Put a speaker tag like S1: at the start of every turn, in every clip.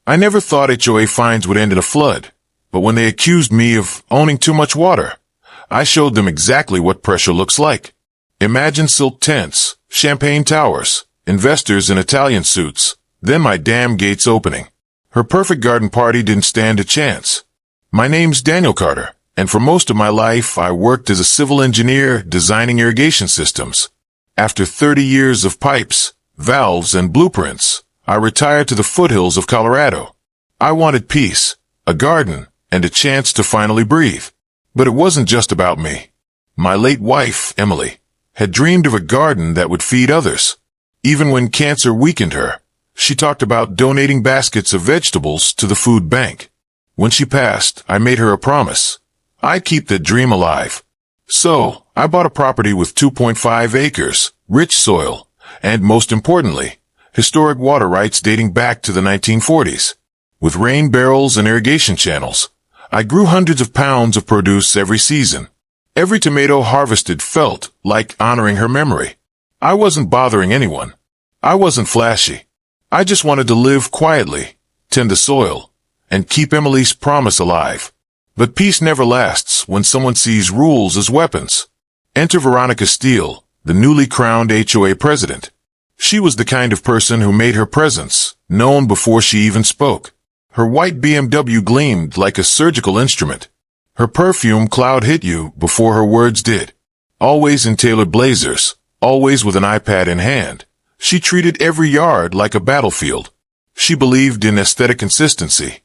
S1: I never thought HOA fines would end in a flood, but when they accused me of owning too much water, I showed them exactly what pressure looks like. Imagine silk tents, champagne towers, investors in Italian suits, then my dam gates opening. Her perfect garden party didn't stand a chance. My name's Daniel Carter, and for most of my life I worked as a civil engineer designing irrigation systems. After 30 years of pipes, valves, and blueprints, I retired to the foothills of Colorado. I wanted peace, a garden, and a chance to finally breathe. But it wasn't just about me. My late wife, Emily, had dreamed of a garden that would feed others. Even when cancer weakened her, she talked about donating baskets of vegetables to the food bank. When she passed, I made her a promise. I'd keep that dream alive. So, I bought a property with 2.5 acres, rich soil, and most importantly, historic water rights dating back to the 1940s. With rain barrels and irrigation channels, I grew hundreds of pounds of produce every season. Every tomato harvested felt like honoring her memory. I wasn't bothering anyone. I wasn't flashy. I just wanted to live quietly, tend the soil, and keep Emily's promise alive. But peace never lasts when someone sees rules as weapons. Enter Veronica Steele, the newly crowned HOA president. She was the kind of person who made her presence known before she even spoke. Her white BMW gleamed like a surgical instrument. Her perfume cloud hit you before her words did. Always in tailored blazers, always with an iPad in hand, she treated every yard like a battlefield. She believed in aesthetic consistency.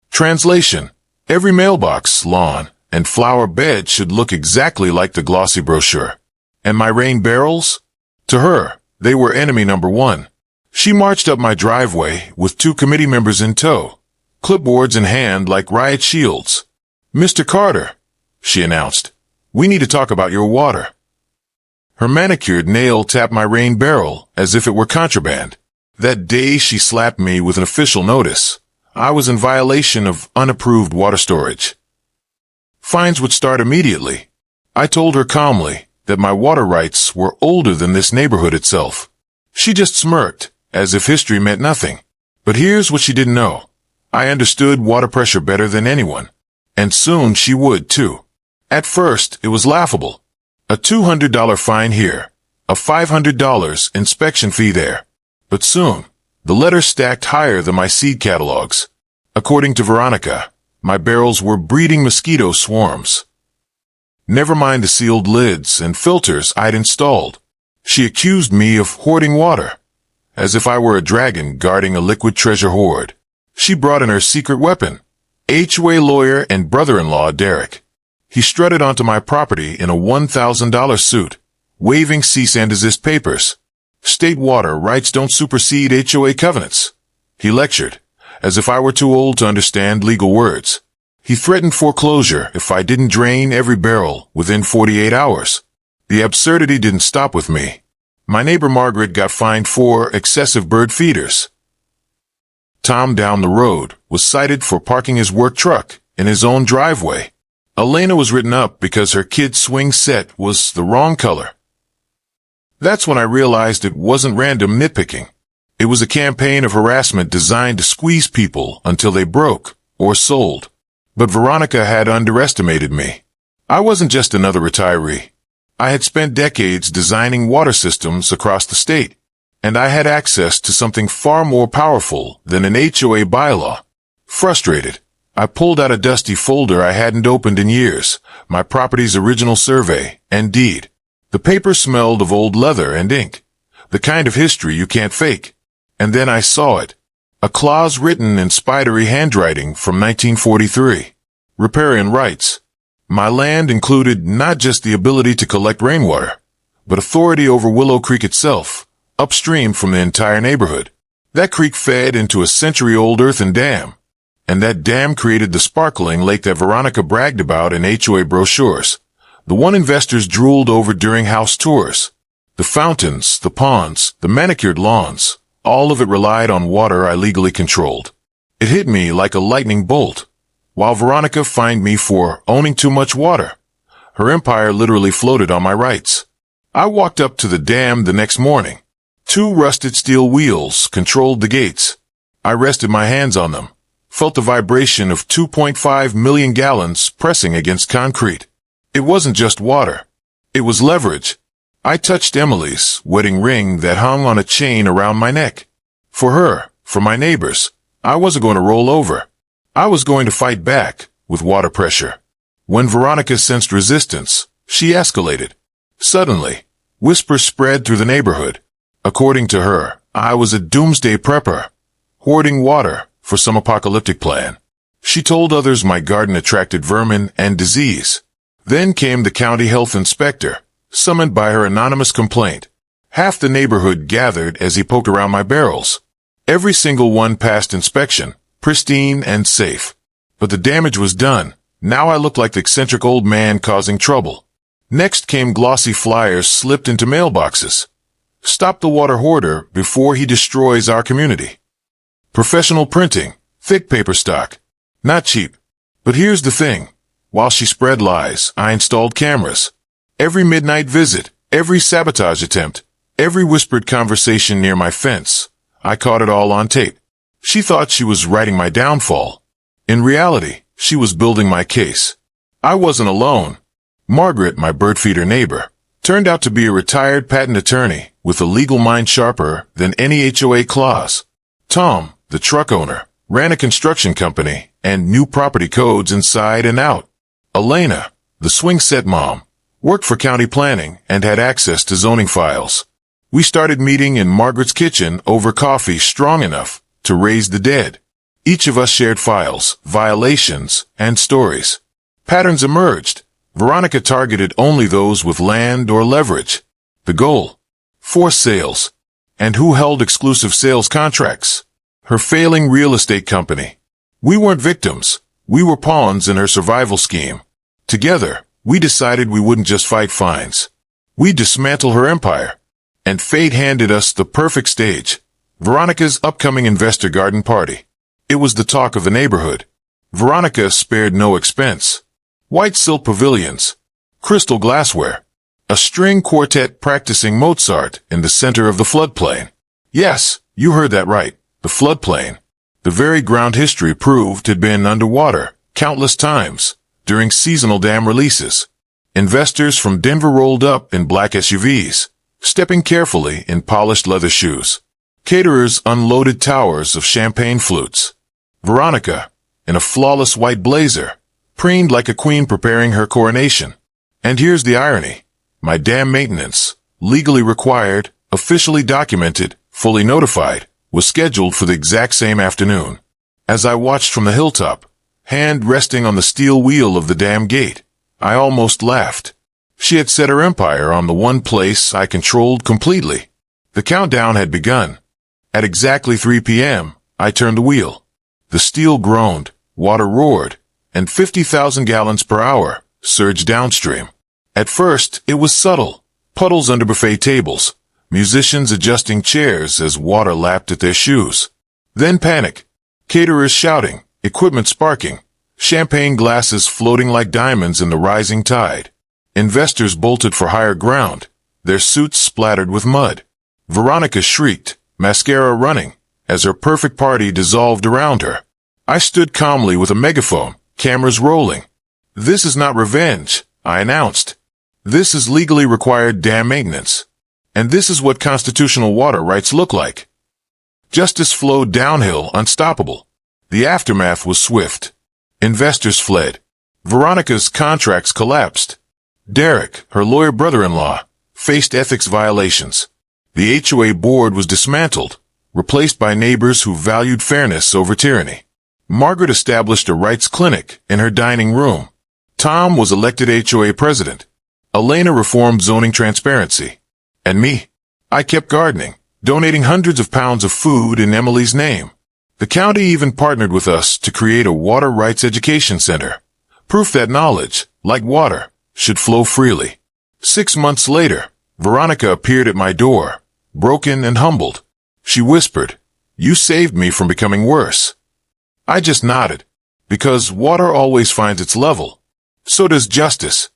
S1: Translation: every mailbox, lawn, and flower bed should look exactly like the glossy brochure. And my rain barrels? To her, they were enemy number one. She marched up my driveway with 2 committee members in tow, clipboards in hand like riot shields. "Mr. Carter," she announced, "we need to talk about your water." Her manicured nail tapped my rain barrel as if it were contraband. That day she slapped me with an official notice. I was in violation of unapproved water storage. Fines would start immediately. I told her calmly that my water rights were older than this neighborhood itself. She just smirked, as if history meant nothing. But here's what she didn't know. I understood water pressure better than anyone. And soon she would, too. At first, it was laughable. A $200 fine here, a $500 inspection fee there. But soon, the letters stacked higher than my seed catalogs. According to Veronica, my barrels were breeding mosquito swarms. Never mind the sealed lids and filters I'd installed. She accused me of hoarding water, as if I were a dragon guarding a liquid treasure hoard. She brought in her secret weapon, HOA lawyer and brother-in-law Derek. He strutted onto my property in a $1,000 suit, waving cease and desist papers. State water rights don't supersede HOA covenants. He lectured, as if I were too old to understand legal words. He threatened foreclosure if I didn't drain every barrel within 48 hours. The absurdity didn't stop with me. My neighbor Margaret got fined for excessive bird feeders. Tom down the road was cited for parking his work truck in his own driveway. Elena was written up because her kid's swing set was the wrong color. That's when I realized it wasn't random nitpicking. It was a campaign of harassment designed to squeeze people until they broke or sold. But Veronica had underestimated me. I wasn't just another retiree. I had spent decades designing water systems across the state, and I had access to something far more powerful than an HOA bylaw. Frustrated, I pulled out a dusty folder I hadn't opened in years, my property's original survey and deed. The paper smelled of old leather and ink, the kind of history you can't fake. And then I saw it. A clause written in spidery handwriting from 1943. Riparian rights. My land included not just the ability to collect rainwater, but authority over Willow Creek itself, upstream from the entire neighborhood. That creek fed into a century-old earthen dam, and that dam created the sparkling lake that Veronica bragged about in HOA brochures, the one investors drooled over during house tours. The fountains, the ponds, the manicured lawns, all of it relied on water I legally controlled. It hit me like a lightning bolt. While Veronica fined me for owning too much water, her empire literally floated on my rights. I walked up to the dam the next morning. 2 rusted steel wheels controlled the gates. I rested my hands on them, felt the vibration of 2.5 million gallons pressing against concrete. It wasn't just water. It was leverage. I touched Emily's wedding ring that hung on a chain around my neck. For her, for my neighbors, I wasn't going to roll over. I was going to fight back with water pressure. When Veronica sensed resistance, she escalated. Suddenly, whispers spread through the neighborhood. According to her, I was a doomsday prepper, hoarding water for some apocalyptic plan. She told others my garden attracted vermin and disease. Then came the county health inspector, summoned by her anonymous complaint. Half the neighborhood gathered as he poked around my barrels. Every single one passed inspection, pristine and safe. But the damage was done. Now I looked like the eccentric old man causing trouble. Next came glossy flyers slipped into mailboxes. Stop the water hoarder before he destroys our community. Professional printing, thick paper stock. Not cheap. But here's the thing. While she spread lies, I installed cameras. Every midnight visit, every sabotage attempt, every whispered conversation near my fence, I caught it all on tape. She thought she was writing my downfall. In reality, she was building my case. I wasn't alone. Margaret, my bird feeder neighbor, turned out to be a retired patent attorney with a legal mind sharper than any HOA clause. Tom, the truck owner, ran a construction company and knew property codes inside and out. Elena, the swing set mom, worked for county planning and had access to zoning files. We started meeting in Margaret's kitchen over coffee strong enough to raise the dead. Each of us shared files, violations, and stories. Patterns emerged. Veronica targeted only those with land or leverage. The goal: force sales. And who held exclusive sales contracts? Her failing real estate company. We weren't victims. We were pawns in her survival scheme. Together, we decided we wouldn't just fight fines. We'd dismantle her empire. And fate handed us the perfect stage. Veronica's upcoming investor garden party. It was the talk of the neighborhood. Veronica spared no expense. White silk pavilions, crystal glassware, a string quartet practicing Mozart in the center of the floodplain. Yes, you heard that right, the floodplain. The very ground history proved had been underwater countless times during seasonal dam releases. Investors from Denver rolled up in black SUVs, stepping carefully in polished leather shoes. Caterers unloaded towers of champagne flutes. Veronica, in a flawless white blazer, preened like a queen preparing her coronation. And here's the irony. My dam maintenance, legally required, officially documented, fully notified, was scheduled for the exact same afternoon. As I watched from the hilltop, hand resting on the steel wheel of the dam gate, I almost laughed. She had set her empire on the one place I controlled completely. The countdown had begun. At exactly 3 p.m., I turned the wheel. The steel groaned, water roared, and 50,000 gallons per hour surged downstream. At first, it was subtle. Puddles under buffet tables, musicians adjusting chairs as water lapped at their shoes. Then panic. Caterers shouting, equipment sparking, champagne glasses floating like diamonds in the rising tide. Investors bolted for higher ground, their suits splattered with mud. Veronica shrieked, mascara running, as her perfect party dissolved around her. I stood calmly with a megaphone, cameras rolling. This is not revenge, I announced. This is legally required dam maintenance. And this is what constitutional water rights look like. Justice flowed downhill, unstoppable. The aftermath was swift. Investors fled. Veronica's contracts collapsed. Derek, her lawyer brother-in-law, faced ethics violations. The HOA board was dismantled, replaced by neighbors who valued fairness over tyranny. Margaret established a rights clinic in her dining room. Tom was elected HOA president. Elena reformed zoning transparency. And me? I kept gardening, donating hundreds of pounds of food in Emily's name. The county even partnered with us to create a water rights education center. Proof that knowledge, like water, should flow freely. 6 months later, Veronica appeared at my door, broken and humbled. She whispered, "You saved me from becoming worse." I just nodded, because water always finds its level. So does justice.